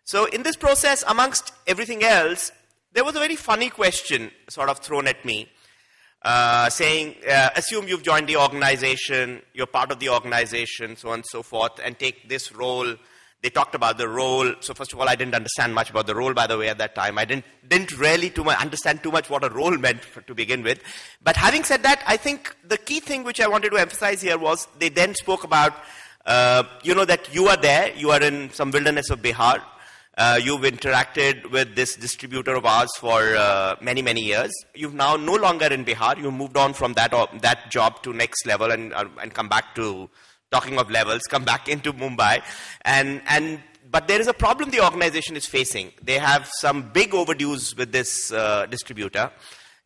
So in this process, amongst everything else, there was a very funny question sort of thrown at me, saying, assume you've joined the organization, you're part of the organization, so on and so forth, and take this role. They talked about the role. So first of all, I didn't understand much about the role, by the way, at that time. I didn't really understand too much what a role meant to begin with. But having said that, I think the key thing which I wanted to emphasize here was they then spoke about, that you are there, you are in some wilderness of Bihar. You've interacted with this distributor of ours for many, many years. You've now no longer in Bihar. You moved on from that job to next level and come back to, talking of levels, come back into Mumbai. But there is a problem the organization is facing. They have some big overdues with this distributor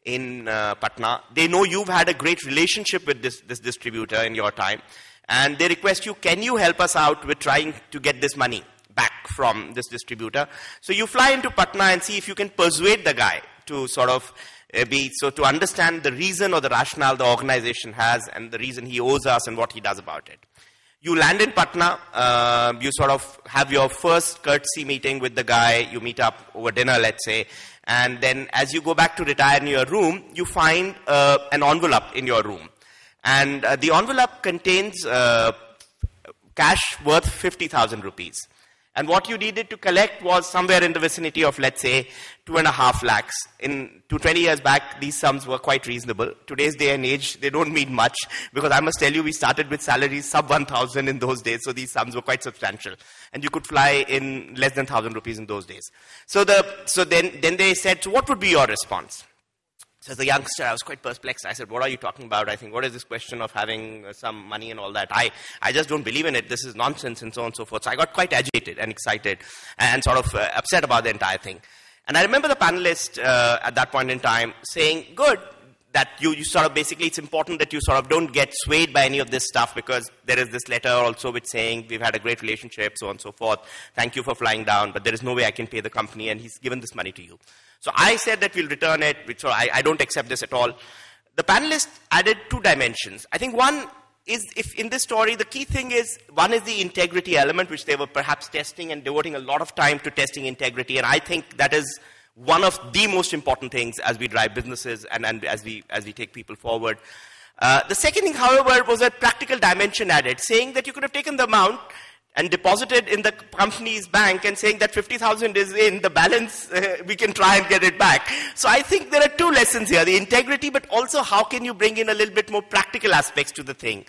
in Patna. They know you've had a great relationship with this distributor in your time. And they request you, can you help us out with trying to get this money back from this distributor? So you fly into Patna and see if you can persuade the guy to sort of to understand the reason or the rationale the organization has and the reason he owes us and what he does about it. You land in Patna, you sort of have your first courtesy meeting with the guy, you meet up over dinner, let's say, and then as you go back to retire in your room, you find an envelope in your room. And the envelope contains cash worth 50,000 rupees. And what you needed to collect was somewhere in the vicinity of, let's say, 2.5 lakhs. 20 years back, these sums were quite reasonable. Today's day and age, they don't mean much, because I must tell you, we started with salaries sub 1,000 in those days, so these sums were quite substantial. And you could fly in less than 1,000 rupees in those days. So then they said, so what would be your response? So as a youngster, I was quite perplexed. I said, what are you talking about? I think, what is this question of having some money and all that? I just don't believe in it. This is nonsense and so on and so forth. So I got quite agitated and excited and sort of upset about the entire thing. And I remember the panelist at that point in time saying, good, that you sort of basically, it's important that you sort of don't get swayed by any of this stuff, because there is this letter also which saying, we've had a great relationship, so on and so forth. Thank you for flying down, but there is no way I can pay the company, and he's given this money to you. So I said that we'll return it, so I don't accept this at all. The panelists added 2 dimensions. I think one is, if in this story, the key thing is, one is the integrity element, which they were perhaps testing and devoting a lot of time to testing integrity. And I think that is one of the most important things as we drive businesses and as we take people forward. The second thing, however, was a practical dimension added, saying that you could have taken the amount and deposited in the company's bank and saying that 50,000 is in, the balance, we can try and get it back. So I think there are 2 lessons here, the integrity, but also how can you bring in a little bit more practical aspects to the thing.